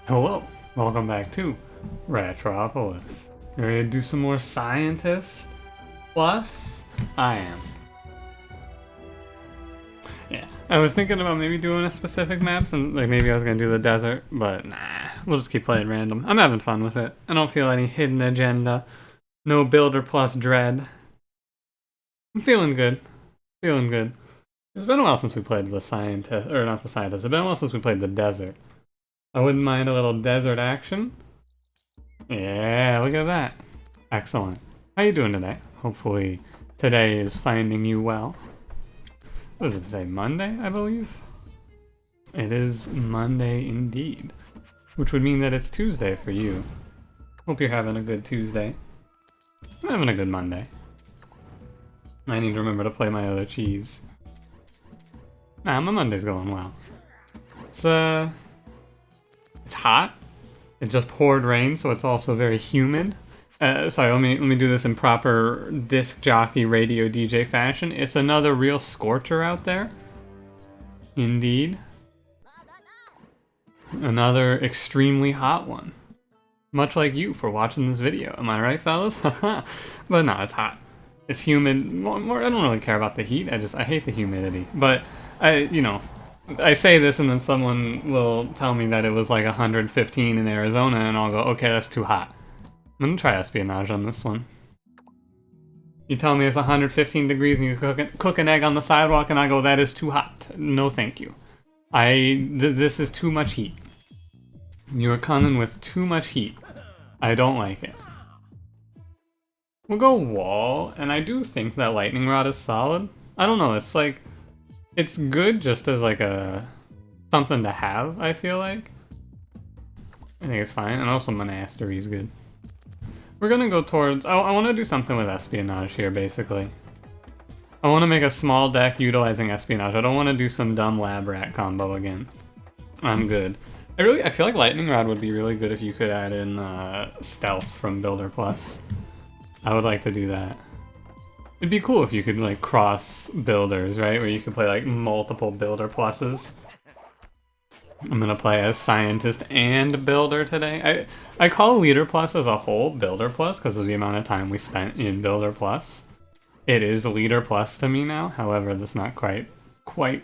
Hello, welcome back to Ratropolis. You ready to do some more scientists? Plus, I am. Yeah, I was thinking about maybe doing a specific maps and like maybe I was gonna do the desert, but nah, we'll just keep playing random. I'm having fun with it. I don't feel any hidden agenda. No builder plus dread. I'm feeling good. Feeling good. It's been a while since we played the scientist, or not the scientist, it's been a while since we played the desert. I wouldn't mind a little desert action. Yeah, look at that. Excellent. How you doing today? Hopefully today is finding you well. What is it today? Monday, I believe? It is Monday indeed. Which would mean that it's Tuesday for you. Hope you're having a good Tuesday. I'm having a good Monday. I need to remember to play my other cheese. Nah, my Monday's going well. It's hot. It just poured rain, so it's also very humid. Sorry, let me do this in proper disc jockey radio DJ fashion. It's another real scorcher out there. Indeed. Another extremely hot one. Much like you for watching this video. Am I right, fellas? But no, it's hot. It's humid. More, I don't really care about the heat. I hate the humidity. But I say this and then someone will tell me that it was like 115 in Arizona and I'll go, okay, that's too hot. I'm gonna try espionage on this one. You tell me it's 115 degrees and you cook an egg on the sidewalk and I go, that is too hot. No thank you. This is too much heat. You are coming with too much heat. I don't like it. We'll go wall, and I do think that lightning rod is solid. I don't know, it's like, it's good just as like something to have, I feel like. I think it's fine, and also monastery is good. We're gonna go towards, I want to do something with espionage here, basically. I want to make a small deck utilizing espionage. I don't want to do some dumb lab rat combo again. I'm good. I feel like lightning rod would be really good if you could add in stealth from Builder Plus. I would like to do that. It'd be cool if you could like cross builders, right? Where you could play like multiple builder pluses. I'm gonna play as scientist and builder today. I call leader plus as a whole builder plus because of the amount of time we spent in builder plus. It is leader plus to me now. However, that's not quite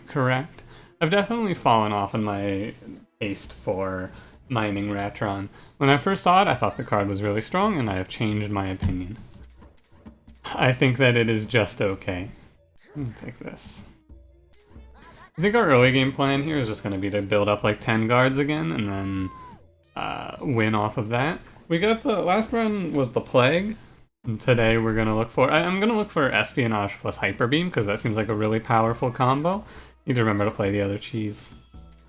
correct. I've definitely fallen off in my taste for mining Ratron. When I first saw it, I thought the card was really strong, and I have changed my opinion. I think that it is just okay. Let me take this. I think our early game plan here is just going to be to build up like 10 guards again, and then win off of that. We got the last run was the Plague, and today we're going to look for, I'm going to look for Espionage plus Hyperbeam, because that seems like a really powerful combo. Need to remember to play the other cheese.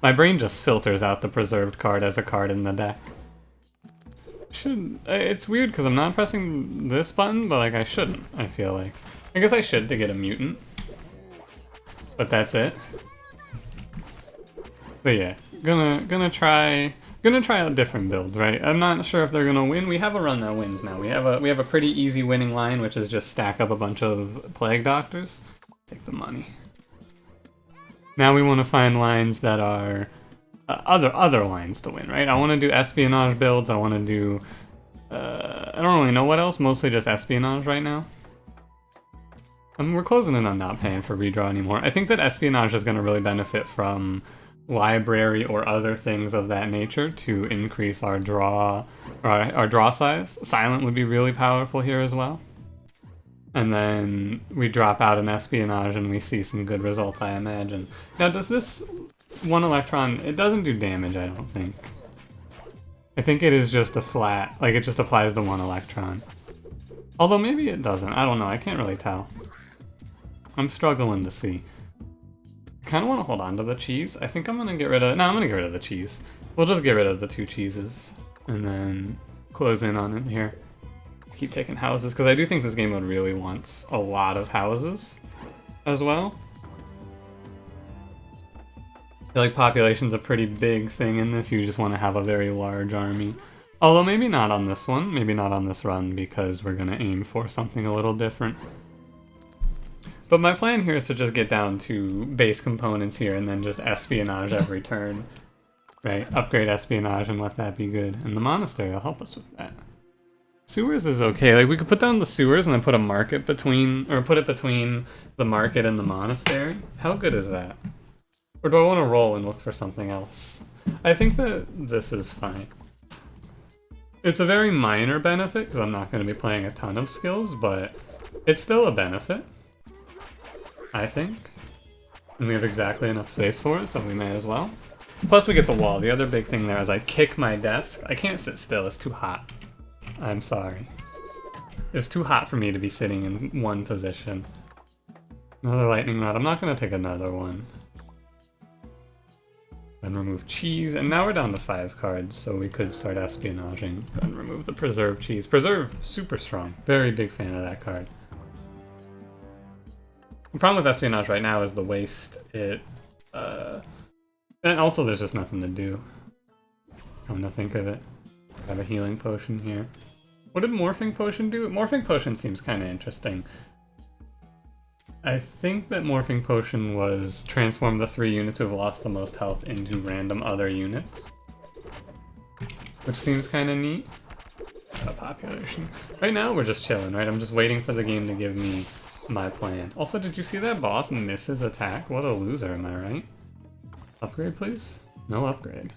My brain just filters out the preserved card as a card in the deck. It's weird because I'm not pressing this button, but like I shouldn't, I feel like. I guess I should to get a mutant. But that's it. But yeah, gonna try out different builds, right? I'm not sure if they're gonna win. We have a run that wins now. We have a pretty easy winning line, which is just stack up a bunch of Plague Doctors. Take the money. Now we want to find lines that are other lines to win, right? I want to do espionage builds. I want to do I don't really know what else. Mostly just espionage right now. We're closing in on not paying for redraw anymore. I think that espionage is going to really benefit from library or other things of that nature to increase our draw size. Silent would be really powerful here as well. And then we drop out an espionage and we see some good results, I imagine. Now, does this one electron, it doesn't do damage, I don't think. I think it is just a flat, like it just applies the one electron. Although maybe it doesn't, I don't know, I can't really tell. I'm struggling to see. I kind of want to hold on to the cheese. I think I'm going to get rid of, no, I'm going to get rid of the cheese. We'll just get rid of the 2 cheeses and then close in on it here. Keep taking houses, because I do think this game mode really wants a lot of houses as well. I feel like population's a pretty big thing in this. You just want to have a very large army. Although maybe not on this one, maybe not on this run, because we're going to aim for something a little different. But my plan here is to just get down to base components here and then just espionage every turn. right? Upgrade espionage and let that be good. And the monastery will help us with that. Sewers is okay. Like, we could put down the sewers and then put a market between, or put it between the market and the monastery. How good is that? Or do I want to roll and look for something else? I think that this is fine. It's a very minor benefit, because I'm not going to be playing a ton of skills, but it's still a benefit, I think. And we have exactly enough space for it, so we may as well. Plus we get the wall. The other big thing there is I kick my desk. I can't sit still, it's too hot. I'm sorry. It's too hot for me to be sitting in one position. Another lightning rod. I'm not going to take another one. Then remove cheese, and now we're down to 5 cards, so we could start espionaging. Then remove the preserve cheese. Preserve, super strong. Very big fan of that card. The problem with espionage right now is the waste. And also there's just nothing to do. Come to think of it. I have a healing potion here. What did morphing potion do? Morphing potion seems kind of interesting. I think that morphing potion was transform the 3 units who have lost the most health into random other units. Which seems kind of neat. Population. Right now we're just chilling, right? I'm just waiting for the game to give me my plan. Also, did you see that boss miss his attack? What a loser, am I right? Upgrade, please? No upgrade.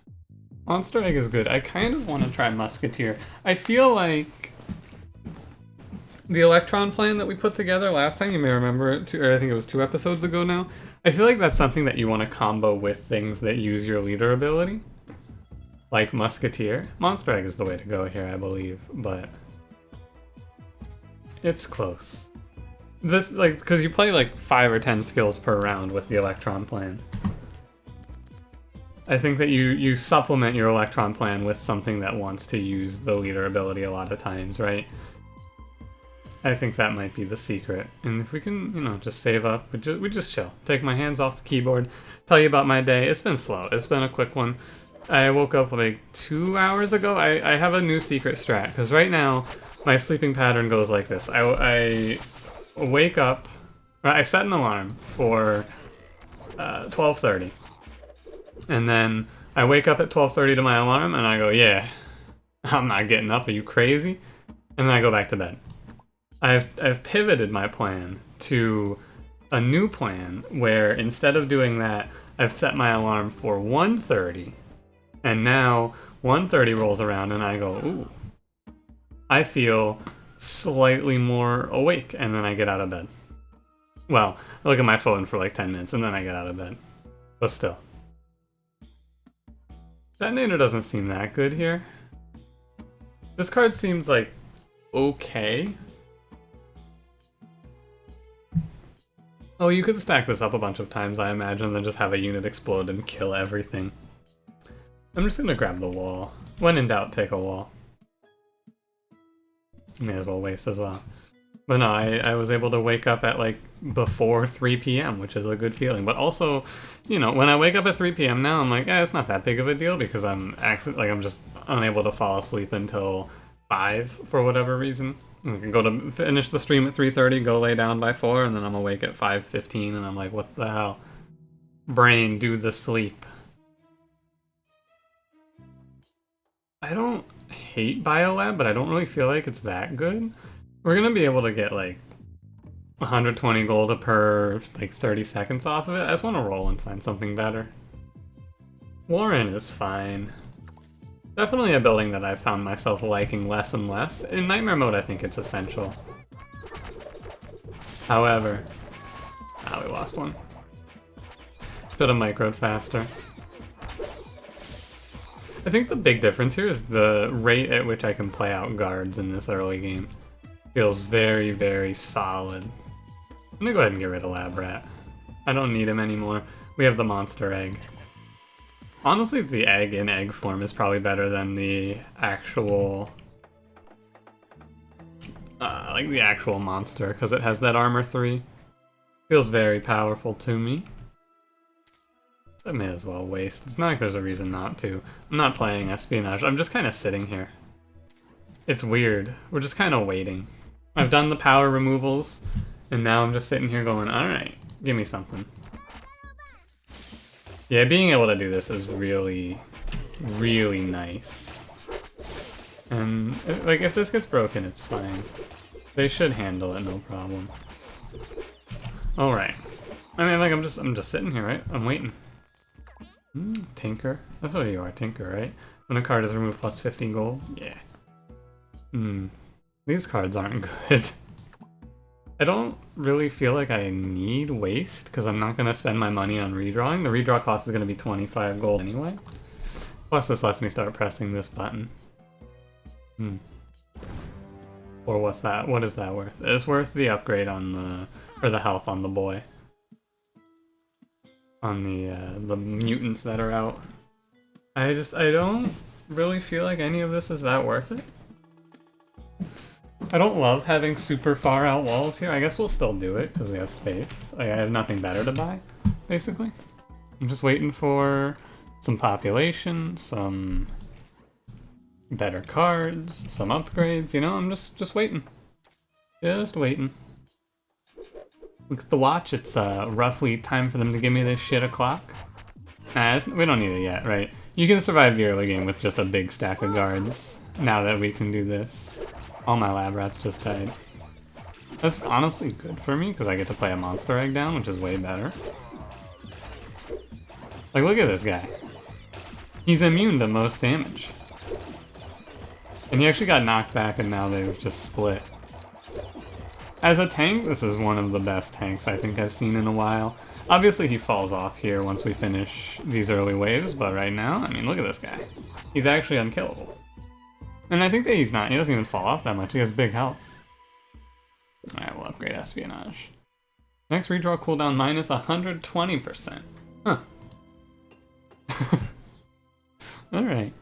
Monster Egg is good. I kind of want to try Musketeer. I feel like the Electron plan that we put together last time, you may remember it, or I think it was 2 episodes ago now. I feel like that's something that you want to combo with things that use your leader ability. Like Musketeer. Monster Egg is the way to go here, I believe, but it's close. This, like, because you play like 5 or 10 skills per round with the Electron plan. I think that you supplement your Electron plan with something that wants to use the leader ability a lot of times, right? I think that might be the secret. And if we can, you know, just save up, we just chill. Take my hands off the keyboard, tell you about my day. It's been slow. It's been a quick one. I woke up like 2 hours ago. I have a new secret strat, because right now my sleeping pattern goes like this. I wake up, I set an alarm for 12:30. And then I wake up at 12:30 to my alarm and I go, yeah, I'm not getting up, are you crazy? And then I go back to bed. I've pivoted my plan to a new plan where instead of doing that, I've set my alarm for 1:30. And now 1:30 rolls around and I go, ooh, I feel slightly more awake, and then I get out of bed. Well, I look at my phone for like 10 minutes and then I get out of bed. But still. Detonator doesn't seem that good here. This card seems like okay. Oh, you could stack this up a bunch of times, I imagine, and then just have a unit explode and kill everything. I'm just gonna grab the wall. When in doubt, take a wall. May as well waste as well. But no, I was able to wake up at like before 3 p.m., which is a good feeling. But also, you know, when I wake up at 3 p.m. now, I'm like, it's not that big of a deal because I'm just unable to fall asleep until 5 for whatever reason. I can go to finish the stream at 3:30, go lay down by 4, and then I'm awake at 5:15, and I'm like, what the hell? Brain, do the sleep. I don't hate Biolab, but I don't really feel like it's that good. We're gonna be able to get like 120 gold per like 30 seconds off of it. I just want to roll and find something better. Warren is fine. Definitely a building that I've found myself liking less and less. In Nightmare mode, I think it's essential. However, we lost one. Should have microed faster. I think the big difference here is the rate at which I can play out guards in this early game. Feels very, very solid. I'm gonna go ahead and get rid of Lab Rat. I don't need him anymore. We have the monster egg. Honestly, the egg in egg form is probably better than the actual... like the actual monster, because it has that armor 3. Feels very powerful to me. I may as well waste. It's not like there's a reason not to. I'm not playing espionage. I'm just kind of sitting here. It's weird. We're just kind of waiting. I've done the power removals, and now I'm just sitting here going, alright, give me something. Yeah, being able to do this is really really nice. And like if this gets broken, it's fine. They should handle it, no problem. All right. I mean, like I'm just sitting here, right? I'm waiting. Tinker. That's what you are, Tinker, right? When a card is removed plus 50 gold. Yeah. These cards aren't good. I don't really feel like I need waste, because I'm not going to spend my money on redrawing. The redraw cost is going to be 25 gold anyway. Plus this lets me start pressing this button. Or what's that? What is that worth? It's worth the upgrade on the... or the health on the boy. On the mutants that are out. I don't really feel like any of this is that worth it. I don't love having super far out walls here. I guess we'll still do it because we have space. Like, I have nothing better to buy, basically. I'm just waiting for some population, some better cards, some upgrades, you know? I'm just waiting. Just waiting. Look at the watch, it's roughly time for them to give me this shit o'clock. Nah, we don't need it yet, right? You can survive the early game with just a big stack of guards, now that we can do this. All my lab rats just died. That's honestly good for me, because I get to play a monster egg down, which is way better. Like, look at this guy. He's immune to most damage. And he actually got knocked back, and now they've just split. As a tank, this is one of the best tanks I think I've seen in a while. Obviously he falls off here once we finish these early waves, but right now, I mean, look at this guy. He's actually unkillable. And I think that he doesn't even fall off that much, he has big health. Alright, we'll upgrade espionage. Next redraw cooldown minus 120%. Huh. Alright.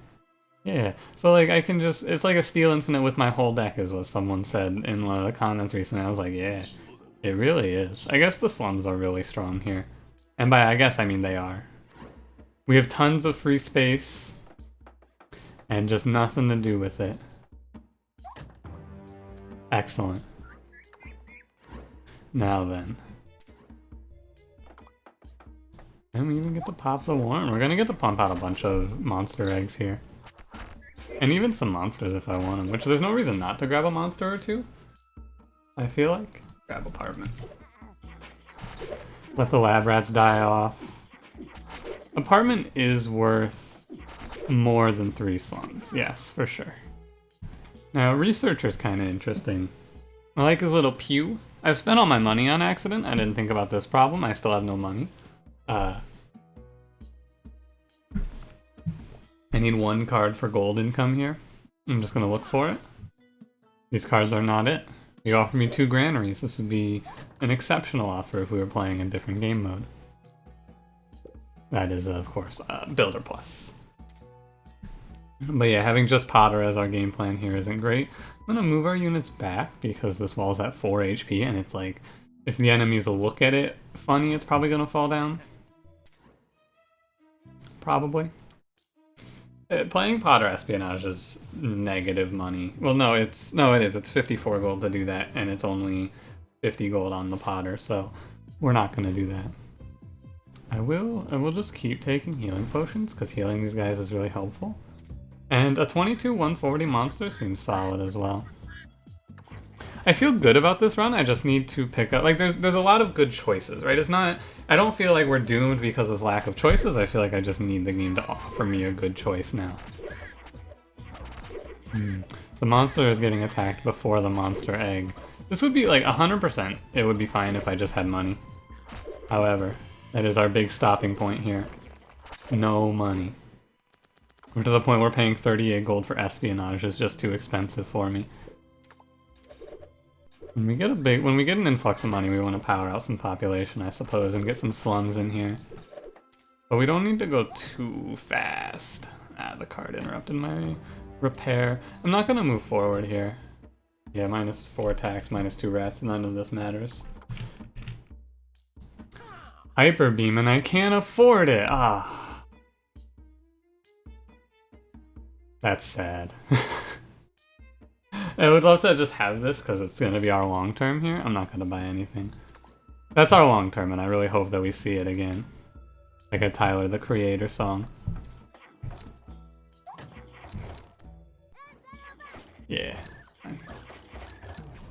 Yeah, so like I can just, it's like a Steel Infinite with my whole deck is what someone said in one of the comments recently. I was like, yeah, it really is. I guess the slums are really strong here. And by I guess I mean they are. We have tons of free space and just nothing to do with it. Excellent. Now then. And we even get to pop the worm. We're gonna get to pump out a bunch of monster eggs here. And even some monsters if I want them, which there's no reason not to grab a monster or two. I feel like. Grab apartment. Let the lab rats die off. Apartment is worth more than 3 slums. Yes, for sure. Now, researcher's kind of interesting. I like his little pew. I've spent all my money on accident. I didn't think about this problem. I still have no money. I need 1 card for gold income here. I'm just gonna look for it. These cards are not it. You offer me 2 granaries. This would be an exceptional offer if we were playing a different game mode. That is, of course, Builder Plus. But yeah, having just Potter as our game plan here isn't great. I'm gonna move our units back because this wall's at 4 HP and it's like, if the enemies look at it funny, it's probably gonna fall down. Probably. Playing Potter Espionage is negative money. Well, no, it is. It's 54 gold to do that, and it's only 50 gold on the Potter, so we're not gonna do that. I will just keep taking healing potions, because healing these guys is really helpful. And a 22-140 monster seems solid as well. I feel good about this run, I just need to pick up, like, there's a lot of good choices, right? It's not, I don't feel like we're doomed because of lack of choices, I feel like I just need the game to offer me a good choice now. The monster is getting attacked before the monster egg. This would be like 100%, it would be fine if I just had money. However, that is our big stopping point here. No money. We're to the point where paying 38 gold for espionage is just too expensive for me. When we get an influx of money, we want to power out some population, I suppose, and get some slums in here. But we don't need to go too fast. Ah, the card interrupted my repair. I'm not going to move forward here. Yeah, minus 4 attacks, minus 2 rats, none of this matters. Hyperbeam, and I can't afford it! Ah. That's sad. I would love to just have this because it's going to be our long term here. I'm not going to buy anything. That's our long term, and I really hope that we see it again. Like a Tyler, the Creator song. Yeah.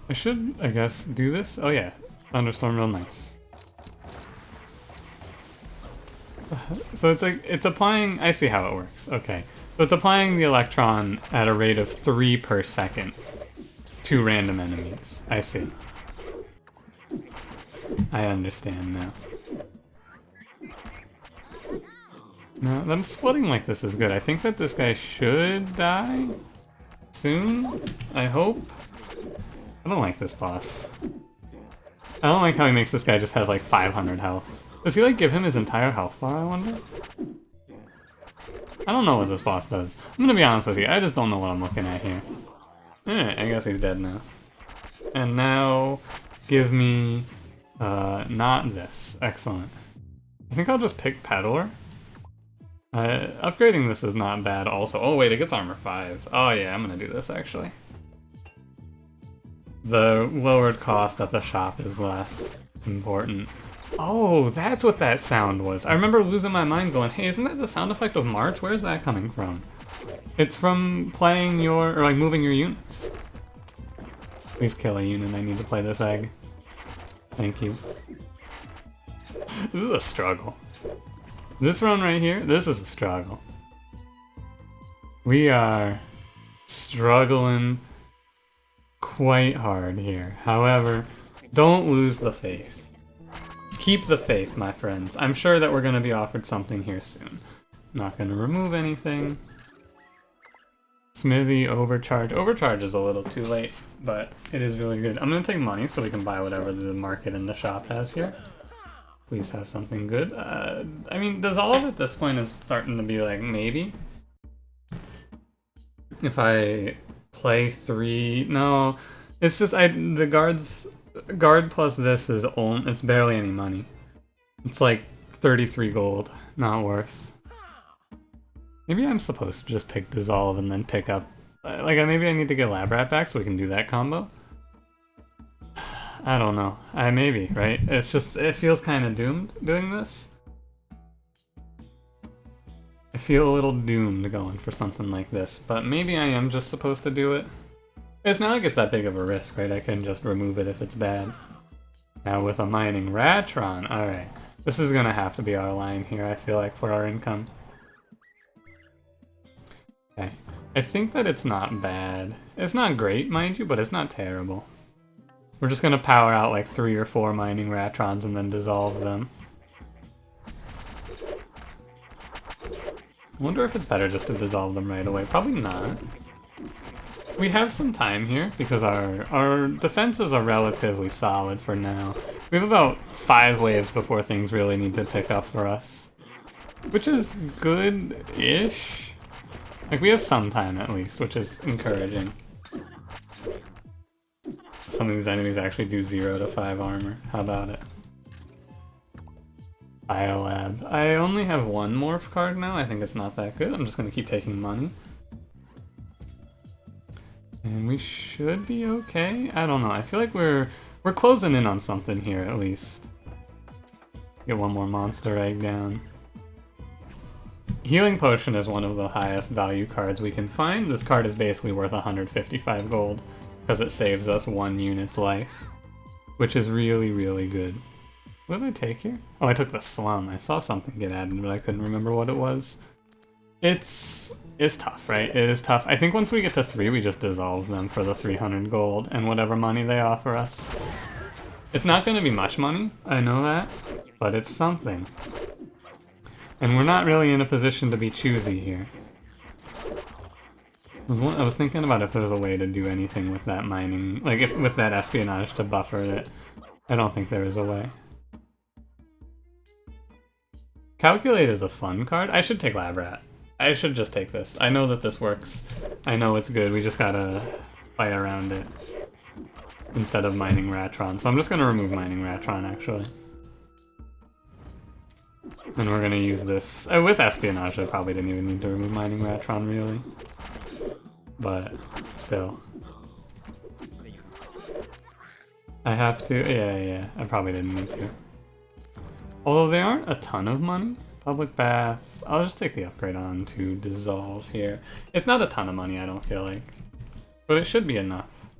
I should, I guess, do this. Oh yeah, thunderstorm real nice. So it's like, it's applying, I see how it works, okay. So it's applying the electron at a rate of 3 per second to random enemies. I see. I understand now. No, them splitting like this is good. I think that this guy should die soon, I hope. I don't like this boss. I don't like how he makes this guy just have like 500 health. Does he like give him his entire health bar, I wonder? I don't know what this boss does. I'm gonna be honest with you, I just don't know what I'm looking at here. Alright, I guess he's dead now. And now, give me, not this. Excellent. I think I'll just pick Peddler. Upgrading this is not bad also. Oh wait, it gets armor 5. Oh yeah, I'm gonna do this actually. The lowered cost at the shop is less important. Oh, that's what that sound was. I remember losing my mind going, hey, isn't that the sound effect of March? Where's that coming from? It's from playing your, or like moving your units. Please kill a unit, I need to play this egg. Thank you. This is a struggle. This run right here, this is a struggle. We are struggling quite hard here. However, don't lose the faith. Keep the faith, my friends. I'm sure that we're going to be offered something here soon. Not going to remove anything. Smithy, overcharge. Overcharge is a little too late, but it is really good. I'm going to take money so we can buy whatever the market and the shop has here. Please have something good. I mean, Dissolve at this point is starting to be like, maybe. If I play 3... No, it's just, the guard plus this is it's barely any money. It's like 33 gold, not worth. Maybe I'm supposed to just pick Dissolve and then pick up... Like, maybe I need to get Lab Rat back so we can do that combo? I don't know. Maybe, right? It's just, it feels kind of doomed doing this. I feel a little doomed going for something like this, but maybe I am just supposed to do it. It's not like it's that big of a risk, right? I can just remove it if it's bad. Now with a mining Ratron, alright. This is gonna have to be our line here, I feel like, for our income. Okay. I think that it's not bad. It's not great, mind you, but it's not terrible. We're just gonna power out like 3 or 4 mining Ratrons and then dissolve them. I wonder if it's better just to dissolve them right away. Probably not. We have some time here because our defenses are relatively solid for now. We have about 5 waves before things really need to pick up for us. Which is good-ish. Like, we have some time at least, which is encouraging. Some of these enemies actually do 0 to 5 armor. How about it? Biolab. I only have 1 morph card now. I think it's not that good. I'm just gonna keep taking money. And we should be okay. I don't know. I feel like we're closing in on something here at least. Get 1 more monster egg down. Healing Potion is one of the highest value cards we can find. This card is basically worth 155 gold because it saves us 1 unit's life, which is really, really good. What did I take here? Oh, I took the Slum. I saw something get added, but I couldn't remember what it was. It's tough, right? It is tough. I think once we get to 3, we just dissolve them for the 300 gold and whatever money they offer us. It's not going to be much money, I know that, but it's something. And we're not really in a position to be choosy here. I was thinking about if there was a way to do anything with that mining, like with that espionage to buffer it. I don't think there is a way. Calculate is a fun card. I should take Lab Rat. I should just take this. I know that this works. I know it's good. We just gotta fight around it instead of mining Ratron. So I'm just gonna remove mining Ratron actually. And we're gonna use this. With espionage, I probably didn't even need to remove mining Ratron really. But still. I have to. Yeah. I probably didn't need to. Although they aren't a ton of money. Public Bath. I'll just take the upgrade on to Dissolve here. It's not a ton of money, I don't feel like. But it should be enough.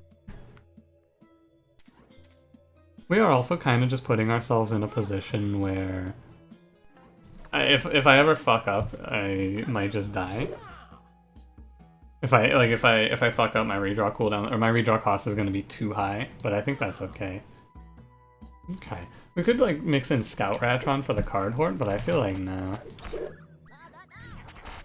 We are also kind of just putting ourselves in a position where if I ever fuck up, I might just die. If I fuck up, my redraw cooldown or my redraw cost is going to be too high, but I think that's okay. Okay, we could like mix in Scout Ratron for the card hoard, but I feel like nah.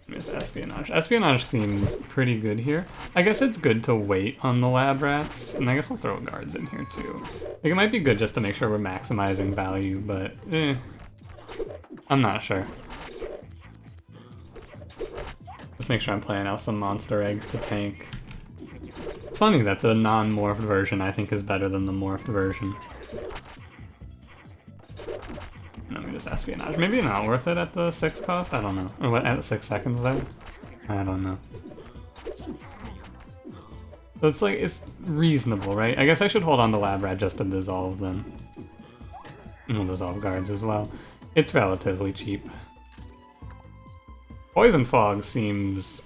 Miss Espionage. Espionage seems pretty good here. I guess it's good to wait on the lab rats, and I guess I'll throw guards in here too. Like, it might be good just to make sure we're maximizing value, but I'm not sure. Just make sure I'm playing out some monster eggs to tank. It's funny that the non-morphed version I think is better than the morphed version. Let me just Espionage. Maybe not worth it at the 6 cost? I don't know. Or what, at the 6 seconds though? I don't know. So it's like, it's reasonable, right? I guess I should hold on to Lab Rat just to dissolve them. And we'll dissolve guards as well. It's relatively cheap. Poison Fog seems...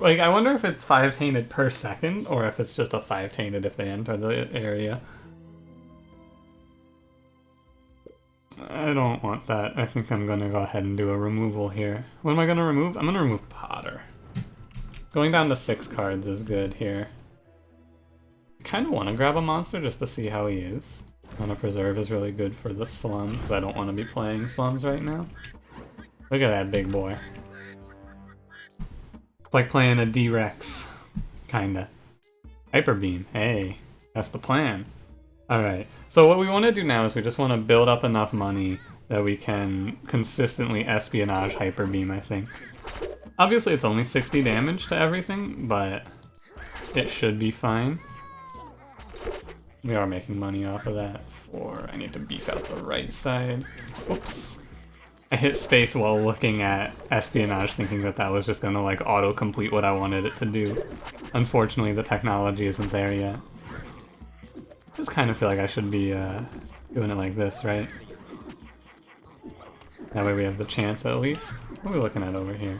like, I wonder if it's 5 tainted per second, or if it's just a 5 tainted if they enter the area. I don't want that. I think I'm gonna go ahead and do a removal here. What am I gonna remove? I'm gonna remove Potter. Going down to 6 cards is good here. I kinda wanna grab a monster just to see how he is. Mana Preserve is really good for the slum, because I don't want to be playing slums right now. Look at that big boy. It's like playing a D-Rex. Kinda. Hyperbeam. Hey, that's the plan. Alright, so what we want to do now is we just want to build up enough money that we can consistently espionage Hyperbeam, I think. Obviously it's only 60 damage to everything, but it should be fine. We are making money off of that. I need to beef out the right side. Oops. I hit space while looking at espionage thinking that that was just gonna like auto-complete what I wanted it to do. Unfortunately the technology isn't there yet. I just kind of feel like I should be doing it like this, right? That way we have the chance at least. What are we looking at over here?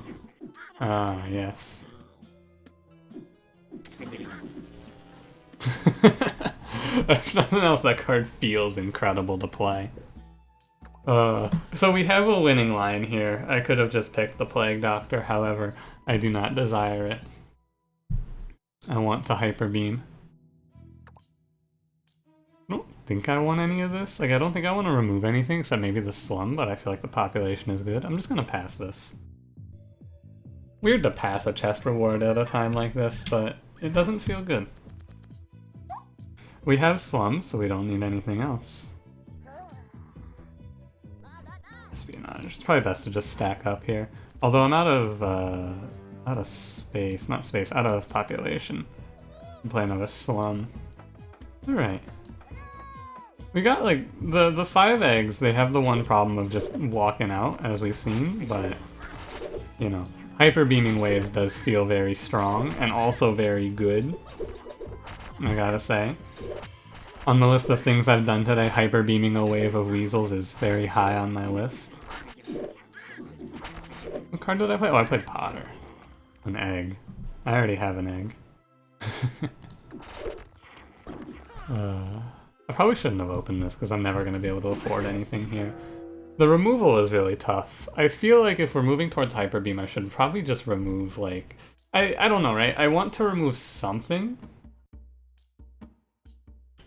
Ah, yes. If nothing else, that card feels incredible to play. So we have a winning line here. I could have just picked the Plague Doctor, however, I do not desire it. I want to Hyperbeam. I don't think I want any of this. Like, I don't think I want to remove anything except maybe the slum, but I feel like the population is good. I'm just gonna pass this. Weird to pass a chest reward at a time like this, but it doesn't feel good. We have slums, so we don't need anything else. Espionage. It's probably best to just stack up here. Although I'm out of space. Not space, out of population. Play another slum. Alright. We got, like, the 5 eggs, they have the one problem of just walking out, as we've seen, but, you know, Hyperbeaming waves does feel very strong, and also very good, I gotta say. On the list of things I've done today, Hyperbeaming a wave of weasels is very high on my list. What card did I play? Oh, I played Potter. An egg. I already have an egg. I probably shouldn't have opened this because I'm never going to be able to afford anything here. The removal is really tough. I feel like if we're moving towards Hyperbeam, I should probably just remove, like... I don't know, right? I want to remove something.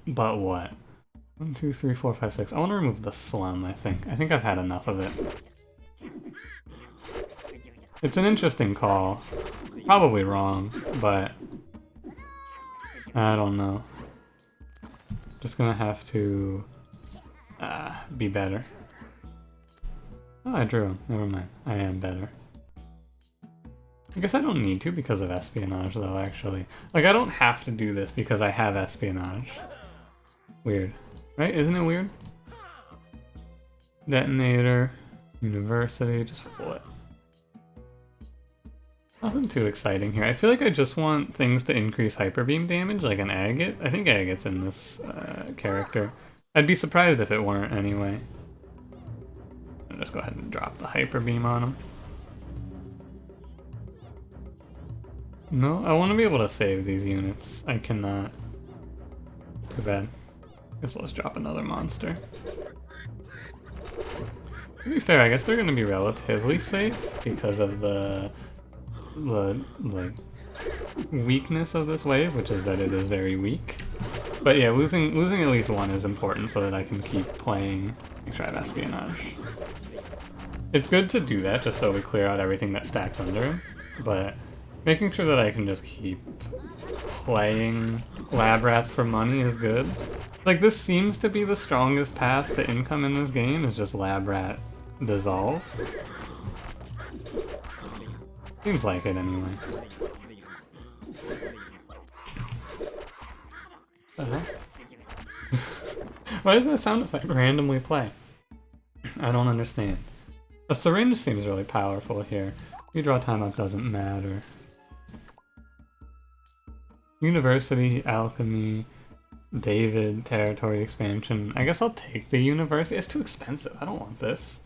But what? 1, 2, 3, 4, 5, 6. I want to remove the slum, I think. I think I've had enough of it. It's an interesting call. Probably wrong, but... I don't know. Just gonna have to... be better. Oh, I drew him. Never mind. I am better. I guess I don't need to because of espionage, though, actually. Like, I don't have to do this because I have espionage. Weird. Right? Isn't it weird? Detonator. University. Just what? Nothing too exciting here. I feel like I just want things to increase Hyperbeam damage, like an agate. I think agate's in this character. I'd be surprised if it weren't anyway. I'll just go ahead and drop the Hyperbeam on him. No, I want to be able to save these units. I cannot. Too bad. Guess let's drop another monster. To be fair, I guess they're going to be relatively safe because of the like weakness of this wave, which is that it is very weak. But yeah, losing at least one is important so that I can keep playing. Make sure I have espionage. It's good to do that just so we clear out everything that stacks under him, but making sure that I can just keep playing lab rats for money is good. Like, this seems to be the strongest path to income in this game, is just lab rat dissolve. Seems like it anyway. Why does that sound effect randomly play? I don't understand. A syringe seems really powerful here. Redraw timeout doesn't matter. University, alchemy, David, territory expansion. I guess I'll take the university. It's too expensive. I don't want this.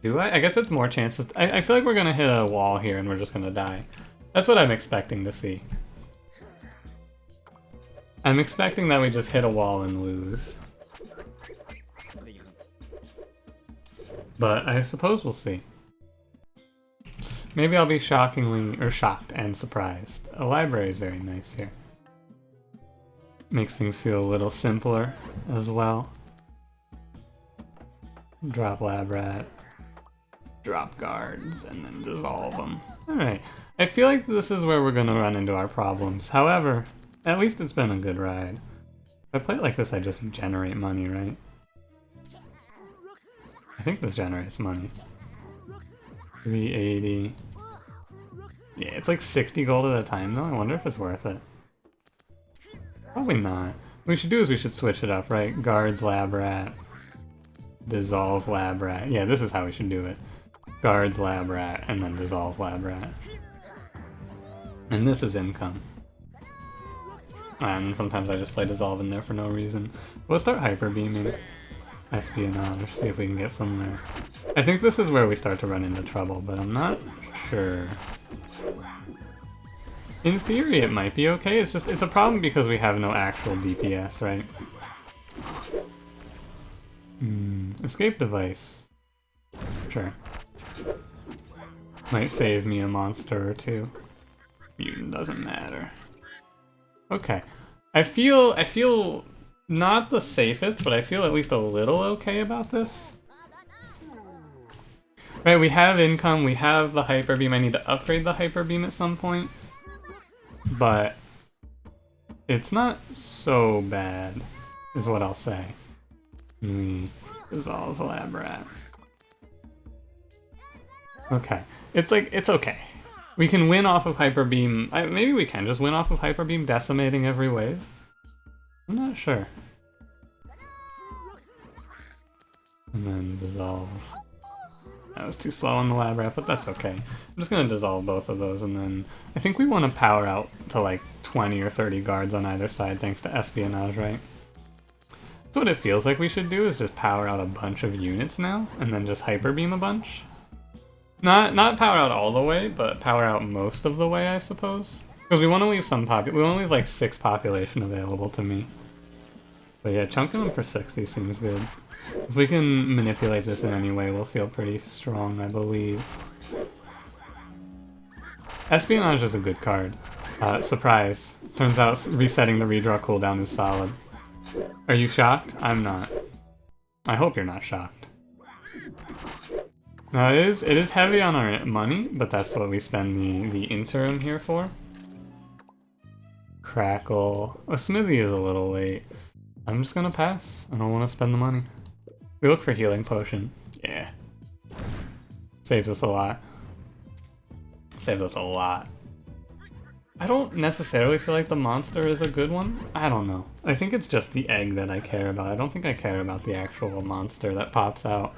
Do I? I guess it's more chances. I feel like we're gonna hit a wall here and we're just gonna die. That's what I'm expecting to see. I'm expecting that we just hit a wall and lose. But I suppose we'll see. Maybe I'll be shocked and surprised. A library is very nice here. Makes things feel a little simpler as well. Drop lab rat. Drop guards, and then dissolve them. Alright, I feel like this is where we're gonna run into our problems. However, at least it's been a good ride. If I play it like this, I just generate money, right? I think this generates money. 380. Yeah, it's like 60 gold at a time though. I wonder if it's worth it. Probably not. What we should do is we should switch it up, right? Guards lab rat. Dissolve lab rat. Yeah, this is how we should do it. Guards lab rat, and then dissolve lab rat. And this is income. And sometimes I just play dissolve in there for no reason. We'll start hyperbeaming. Espionage, see if we can get some there. I think this is where we start to run into trouble, but I'm not sure. In theory it might be okay, it's a problem because we have no actual DPS, right? Escape device. Sure. Might save me a monster or two. Mutant doesn't matter. Okay. I feel not the safest, but I feel at least a little okay about this. Right, we have income, we have the Hyperbeam. I need to upgrade the Hyperbeam at some point. But it's not so bad, is what I'll say. Dissolve the lab rat. Okay. It's okay. We can win off of Hyperbeam. Maybe we can just win off of Hyperbeam decimating every wave. I'm not sure. And then dissolve. That was too slow on the lab rat, but that's okay. I'm just gonna dissolve both of those, and then I think we want to power out to like 20 or 30 guards on either side thanks to espionage, right? So what it feels like we should do is just power out a bunch of units now, and then just hyperbeam a bunch. Not power out all the way, but power out most of the way, I suppose. Because we want to leave we want to leave like 6 population available to me. But yeah, chunking them for 60 seems good. If we can manipulate this in any way, we'll feel pretty strong, I believe. Espionage is a good card. Surprise. Turns out resetting the redraw cooldown is solid. Are you shocked? I'm not. I hope you're not shocked. Now it is heavy on our money, but that's what we spend the interim here for. Crackle. A smithy is a little late. I'm just gonna pass. I don't want to spend the money. We look for healing potion. Yeah. Saves us a lot. Saves us a lot. I don't necessarily feel like the monster is a good one. I don't know. I think it's just the egg that I care about. I don't think I care about the actual monster that pops out.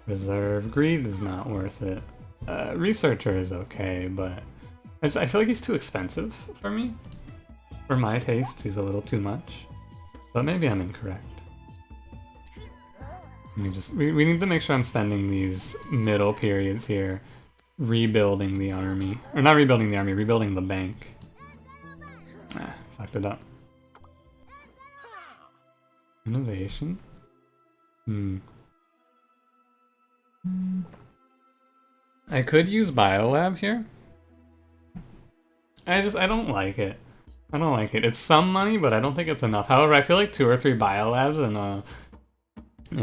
Reserve. Greed is not worth it. Researcher is okay, but I feel like he's too expensive for me. For my taste, he's a little too much. But maybe I'm incorrect. We need to make sure I'm spending these middle periods here rebuilding the army. Or not rebuilding the army, rebuilding the bank. Ah, fucked it up. Innovation? I could use Biolab here. I don't like it. I don't like it. It's some money, but I don't think it's enough. However, I feel like 2 or 3 Biolabs in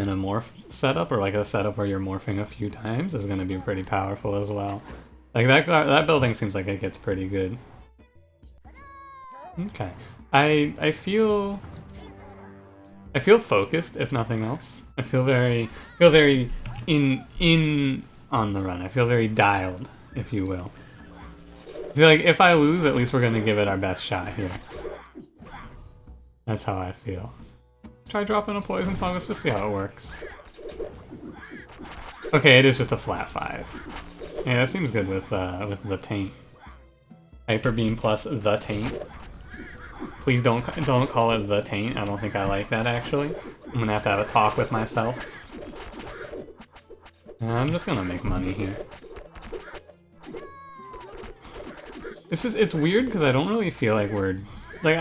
a morph setup, or like a setup where you're morphing a few times, is gonna be pretty powerful as well. Like that building seems like it gets pretty good. Okay. I feel focused, if nothing else. I feel very in on the run. I feel very dialed, if you will. I feel like if I lose, at least we're gonna give it our best shot here. That's how I feel. Let's try dropping a poison fungus to see how it works. Okay, it is just a flat 5. Yeah, that seems good with the taint. Hyperbeam plus the taint. Please don't call it the taint. I don't think I like that actually. I'm gonna have a talk with myself. I'm just gonna make money here. It's weird because I don't really feel like we're like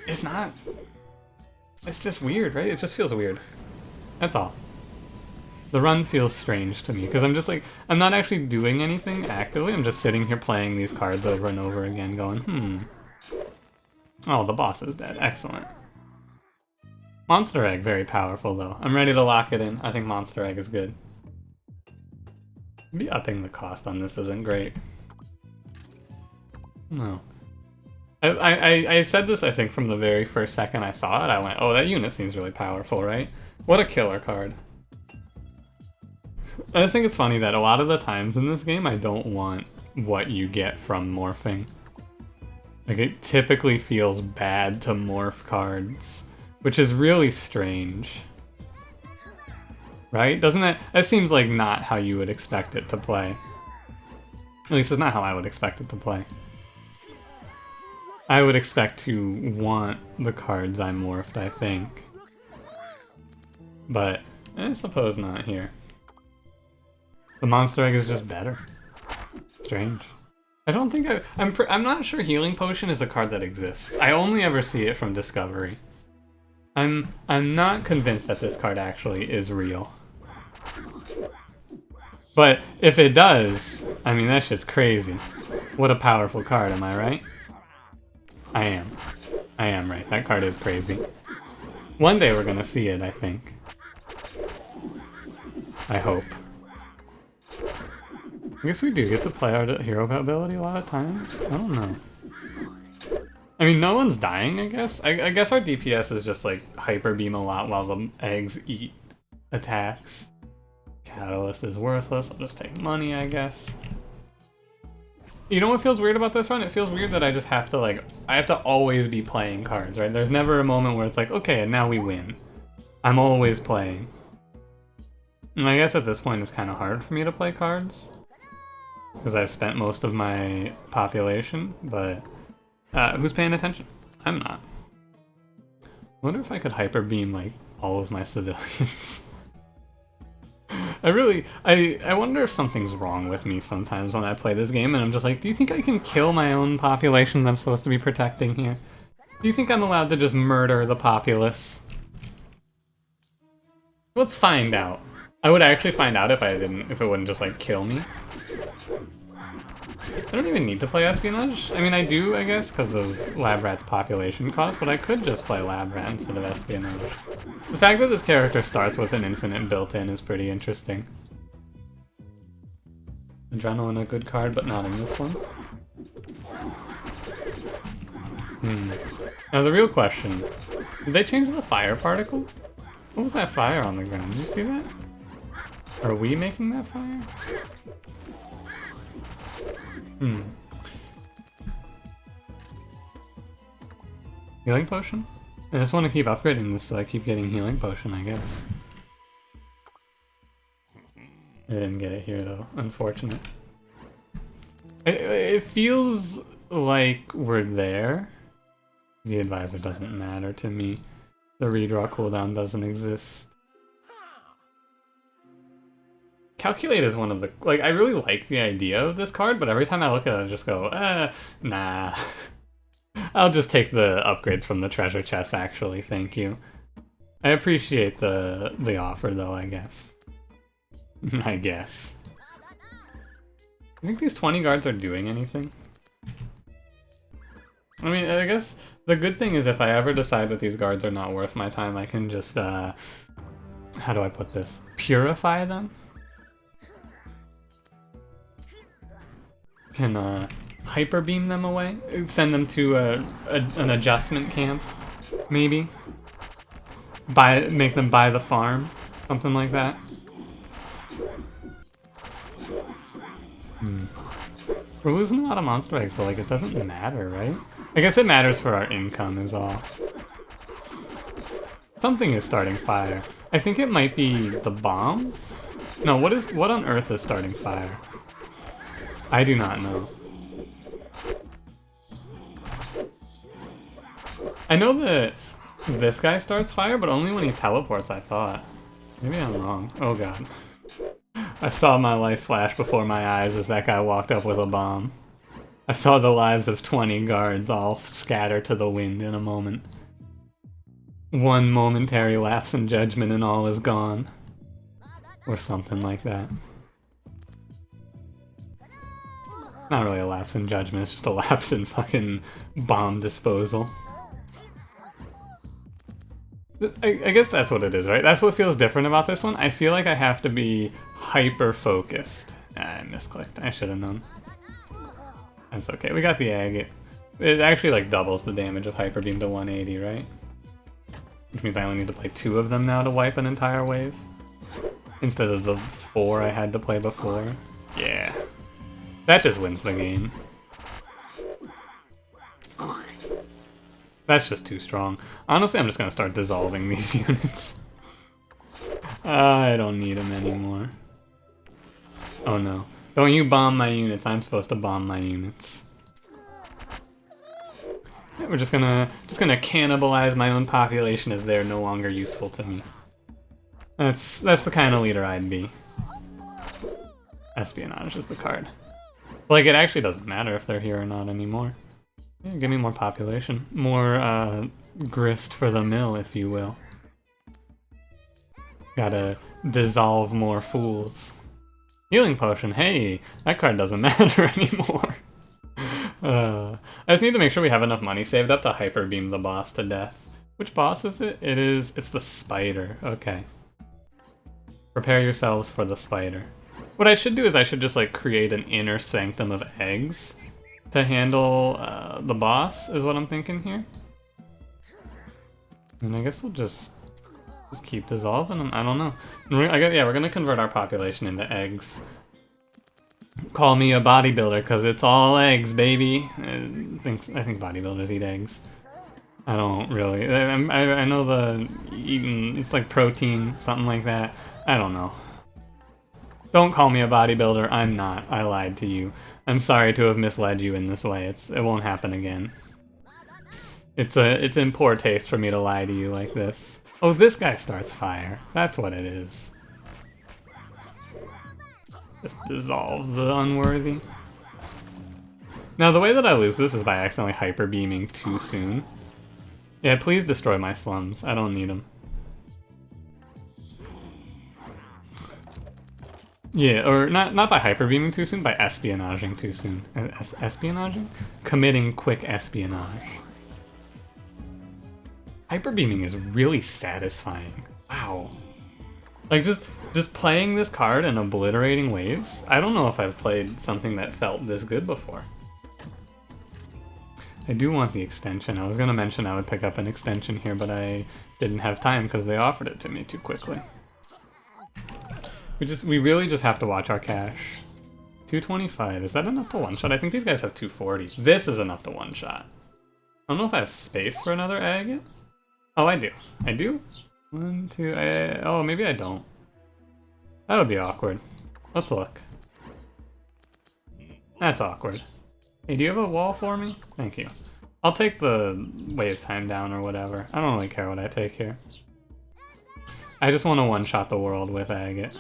it's not. It's just weird, right? It just feels weird. That's all. The run feels strange to me because I'm just like I'm not actually doing anything actively. I'm just sitting here playing these cards over and over again, going, Oh, the boss is dead. Excellent. Monster Egg, very powerful though. I'm ready to lock it in. I think Monster Egg is good. Maybe upping the cost on this isn't great. No. I said this, I think, from the very first second I saw it. I went, oh, that unit seems really powerful, right? What a killer card. I just think it's funny that a lot of the times in this game, I don't want what you get from morphing. Like, it typically feels bad to morph cards, which is really strange. Right? Doesn't that seems like not how you would expect it to play. At least it's not how I would expect it to play. I would expect to want the cards I morphed, I think. But I suppose not here. The Monster Egg is just better. Strange. I don't think I'm not sure Healing Potion is a card that exists. I only ever see it from Discovery. I'm not convinced that this card actually is real. But if it does, I mean that's just crazy. What a powerful card, am I right? I am. I am right. That card is crazy. One day we're gonna see it, I think. I hope. I guess we do get to play our hero ability a lot of times. I don't know. I mean, no one's dying, I guess. I guess our DPS is just like hyper beam a lot while the eggs eat attacks. Catalyst is worthless. I'll just take money, I guess. You know what feels weird about this run? It feels weird that I just have to I have to always be playing cards, right? There's never a moment where it's like, okay, and now we win. I'm always playing. And I guess at this point it's kind of hard for me to play cards. Because I've spent most of my population, but who's paying attention? I'm not. I wonder if I could hyper beam like all of my civilians. I wonder if something's wrong with me sometimes when I play this game and I'm just like, do you think I can kill my own population that I'm supposed to be protecting here? Do you think I'm allowed to just murder the populace? Let's find out. I would actually find out if it wouldn't just like kill me. I don't even need to play Espionage. I mean, I do, I guess, because of Lab Rat's population cost, but I could just play Lab Rat instead of Espionage. The fact that this character starts with an infinite built-in is pretty interesting. Adrenaline, a good card, but not in this one. Now the real question, did they change the fire particle? What was that fire on the ground? Did you see that? Are we making that fire? Healing Potion? I just want to keep upgrading this so I keep getting Healing Potion, I guess. I didn't get it here though, unfortunate. It feels like we're there. The advisor doesn't matter to me. The redraw cooldown doesn't exist. Calculate is one of the... Like, I really like the idea of this card, but every time I look at it, I just go, nah. I'll just take the upgrades from the treasure chest, actually, thank you. I appreciate the offer, though, I guess. I guess. I think these 20 guards are doing anything. I mean, I guess the good thing is if I ever decide that these guards are not worth my time, I can just, how do I put this? Purify them? Can, hyperbeam them away? Send them to an adjustment camp, maybe? Make them buy the farm? Something like that? We're losing a lot of monster eggs, but like it doesn't matter, right? I guess it matters for our income is all. Something is starting fire. I think it might be the bombs? No, what on earth is starting fire? I do not know. I know that this guy starts fire, but only when he teleports, I thought. Maybe I'm wrong. Oh god. I saw my life flash before my eyes as that guy walked up with a bomb. I saw the lives of 20 guards all scatter to the wind in a moment. One momentary lapse in judgment and all is gone. Or something like that. Not really a lapse in judgment, it's just a lapse in fucking bomb disposal. I guess that's what it is, right? That's what feels different about this one. I feel like I have to be hyper-focused. I misclicked. I should have known. That's okay. We got the egg. It actually like doubles the damage of Hyperbeam to 180, right? Which means I only need to play 2 of them now to wipe an entire wave. Instead of the 4 I had to play before. Yeah. That just wins the game. That's just too strong. Honestly, I'm just gonna start dissolving these units. I don't need them anymore. Oh no. Don't you bomb my units, I'm supposed to bomb my units. Yeah, we're just gonna cannibalize my own population as they're no longer useful to me. That's the kind of leader I'd be. Espionage is the card. Like, it actually doesn't matter if they're here or not anymore. Yeah, give me more population. More, grist for the mill, if you will. Gotta dissolve more fools. Healing potion, hey! That card doesn't matter anymore. I just need to make sure we have enough money saved up to hyperbeam the boss to death. Which boss is it? It's the spider. Okay. Prepare yourselves for the spider. What I should do is I should just like create an inner sanctum of eggs to handle the boss, is what I'm thinking here. And I guess we'll just keep dissolving them. I don't know. Yeah, we're gonna convert our population into eggs. Call me a bodybuilder, cause it's all eggs, baby. I think bodybuilders eat eggs. I don't really. I know it's like protein, something like that. I don't know. Don't call me a bodybuilder. I'm not. I lied to you. I'm sorry to have misled you in this way. It won't happen again. It's in poor taste for me to lie to you like this. Oh, this guy starts fire. That's what it is. Just dissolve the unworthy. Now, the way that I lose this is by accidentally hyperbeaming too soon. Yeah, please destroy my slums. I don't need them. Yeah, or not by hyperbeaming too soon, by espionaging too soon. Espionaging? Committing quick espionage. Hyperbeaming is really satisfying. Wow. Like, just playing this card and obliterating waves? I don't know if I've played something that felt this good before. I do want the extension. I was gonna mention I would pick up an extension here, but I didn't have time because they offered it to me too quickly. We really just have to watch our cash. 225, is that enough to one-shot? I think these guys have 240. This is enough to one-shot. I don't know if I have space for another egg. Oh, I do. I do? 1, 2, oh, maybe I don't. That would be awkward. Let's look. That's awkward. Hey, do you have a wall for me? Thank you. I'll take the wave time down or whatever. I don't really care what I take here. I just want to one-shot the world with agate.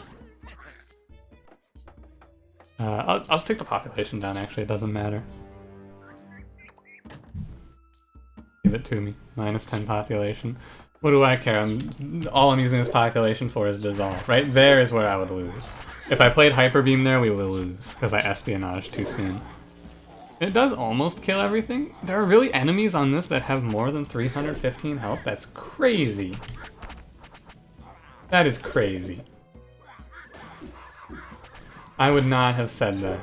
I'll just take the population down, actually, it doesn't matter. Give it to me. -10 population. What do I care? All I'm using this population for is dissolve. Right there is where I would lose. If I played Hyperbeam there, we would lose, because I espionage too soon. It does almost kill everything. There are really enemies on this that have more than 315 health? That's crazy. That is crazy. I would not have said that.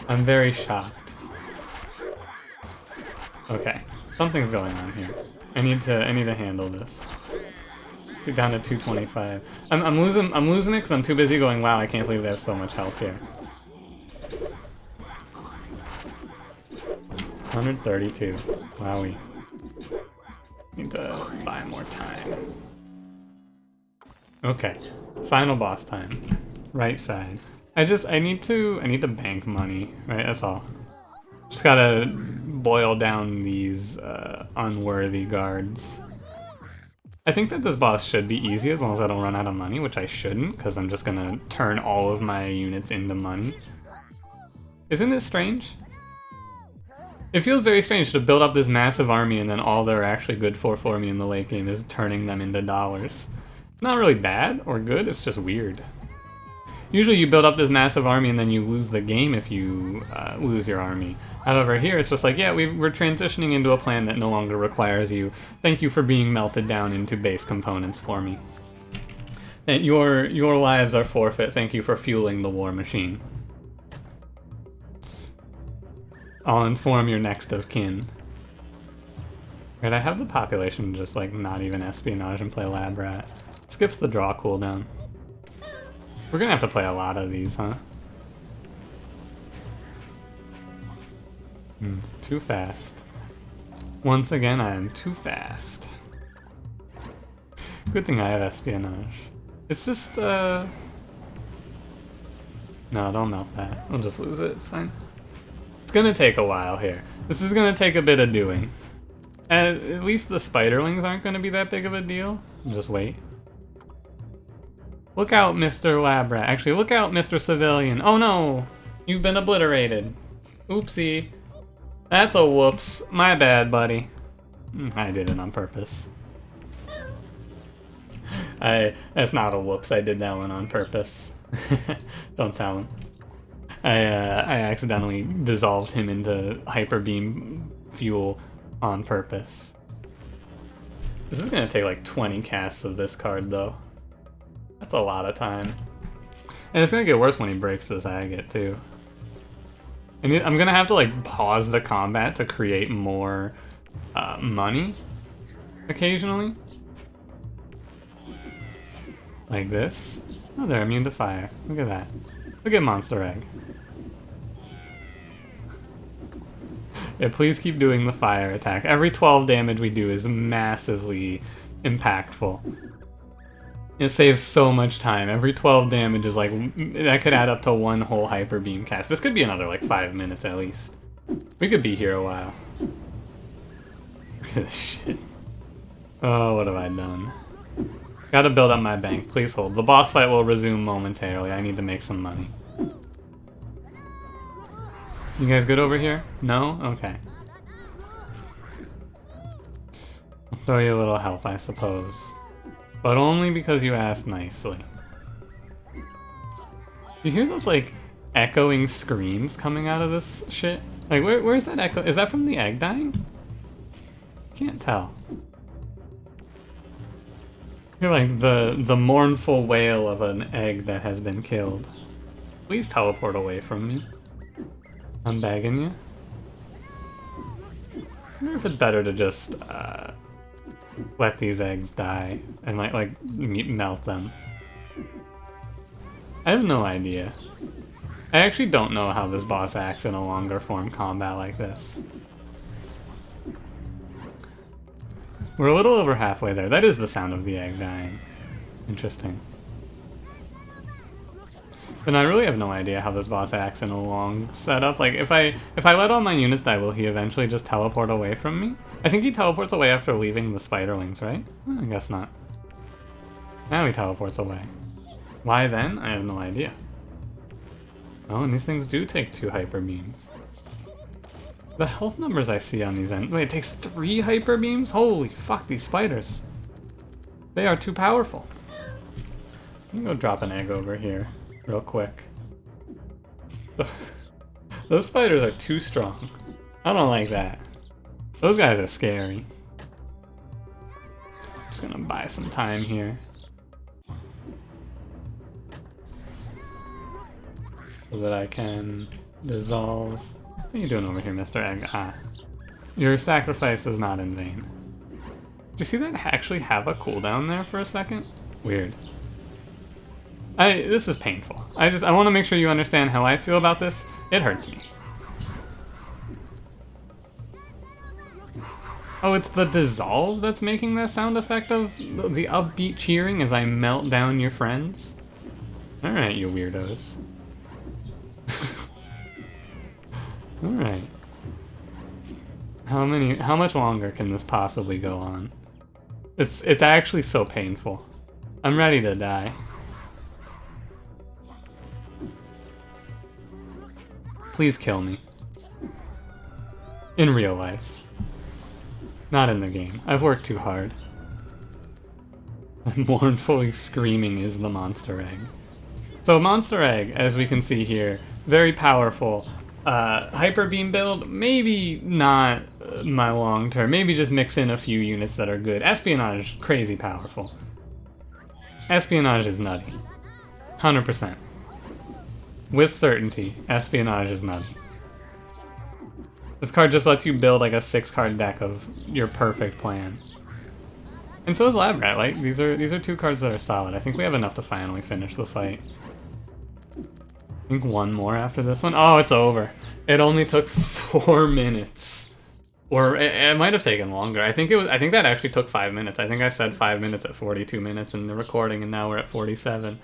I'm very shocked. Okay, something's going on here. I need to handle this. Down to 225. I'm losing it because I'm too busy going, wow, I can't believe they have so much health here. 132. Wowie. Need to buy more time. Okay. Final boss time. Right side. I need to bank money, right? That's all. Just gotta boil down these unworthy guards. I think that this boss should be easy as long as I don't run out of money, which I shouldn't, because I'm just gonna turn all of my units into money. Isn't it strange? It feels very strange to build up this massive army and then all they're actually good for me in the late game is turning them into dollars. Not really bad or good, it's just weird. Usually you build up this massive army and then you lose the game if you lose your army. However, here it's just like, yeah, we're transitioning into a plan that no longer requires you. Thank you for being melted down into base components for me. And your lives are forfeit. Thank you for fueling the war machine. I'll inform your next of kin. Right, I have the population just like not even espionage and play lab rat. Skips the draw cooldown. We're gonna have to play a lot of these, huh? Too fast. Once again, I am too fast. Good thing I have espionage. It's just, No, don't melt that. We'll just lose it, it's fine. It's gonna take a while here. This is gonna take a bit of doing. At least the spiderlings aren't gonna be that big of a deal. Just wait. Look out, Mr. Lab Rat. Actually, look out, Mr. Civilian. Oh no! You've been obliterated. Oopsie. That's a whoops. My bad, buddy. I did it on purpose. That's not a whoops. I did that one on purpose. Don't tell him. I accidentally dissolved him into Hyperbeam fuel on purpose. This is gonna take like 20 casts of this card, though. That's a lot of time. And it's gonna get worse when he breaks this agate, too. And I'm gonna have to like pause the combat to create more money occasionally. Like this. Oh, they're immune to fire. Look at that. Look at Monster Egg. Yeah, please keep doing the fire attack. Every 12 damage we do is massively impactful. It saves so much time. Every 12 damage is like, that could add up to one whole Hyper Beam cast. This could be another like 5 minutes at least. We could be here a while. Look at this shit. Oh, what have I done? Gotta build up my bank. Please hold. The boss fight will resume momentarily. I need to make some money. You guys good over here? No? Okay. I'll throw you a little help, I suppose. But only because you asked nicely. You hear those, like, echoing screams coming out of this shit? Like, where's that echo? Is that from the egg dying? Can't tell. You're like the mournful wail of an egg that has been killed. Please teleport away from me. I'm begging you. I wonder if it's better to just let these eggs die and like melt them. I have no idea. I actually don't know how this boss acts in a longer form combat like this. We're a little over halfway there. That is the sound of the egg dying. Interesting. But I really have no idea how this boss acts in a long setup. Like, if I let all my units die, will he eventually just teleport away from me? I think he teleports away after leaving the spiderlings, right? I guess not. Now he teleports away. Why then? I have no idea. Oh, and these things do take 2 hyper beams. The health numbers I see on these ends. Wait, it takes 3 hyper beams? Holy fuck, these spiders. They are too powerful. Let me go drop an egg over here real quick. Those spiders are too strong. I don't like that. Those guys are scary. I'm just gonna buy some time here. So that I can dissolve. What are you doing over here, Mr. Egg? Ah. Your sacrifice is not in vain. Did you see that actually have a cooldown there for a second? Weird. This is painful. I want to make sure you understand how I feel about this. It hurts me. Oh, it's the dissolve that's making that sound effect of the upbeat cheering as I melt down your friends? Alright, you weirdos. Alright. How much longer can this possibly go on? It's actually so painful. I'm ready to die. Please kill me. In real life. Not in the game. I've worked too hard. Mournfully screaming is the monster egg. So monster egg, as we can see here, very powerful. Hyperbeam build, maybe not my long term. Maybe just mix in a few units that are good. Espionage, crazy powerful. Espionage is nutty. 100%. With certainty, espionage is nutty. This card just lets you build like a 6-card deck of your perfect plan. And so is Lab Rat, like these are 2 cards that are solid. I think we have enough to finally finish the fight. I think one more after this one. Oh, it's over. It only took 4 minutes. Or it might have taken longer. I think that actually took 5 minutes. I think I said 5 minutes at 42 minutes in the recording, and now we're at 47.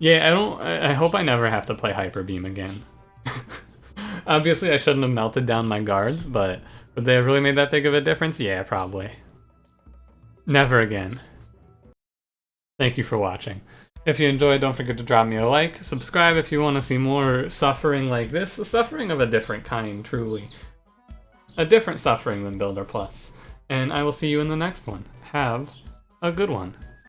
Yeah, I hope I never have to play Hyperbeam again. Obviously, I shouldn't have melted down my guards, but would they have really made that big of a difference? Yeah, probably. Never again. Thank you for watching. If you enjoyed, don't forget to drop me a like. Subscribe if you want to see more suffering like this. Suffering of a different kind, truly. A different suffering than Builder Plus. And I will see you in the next one. Have a good one.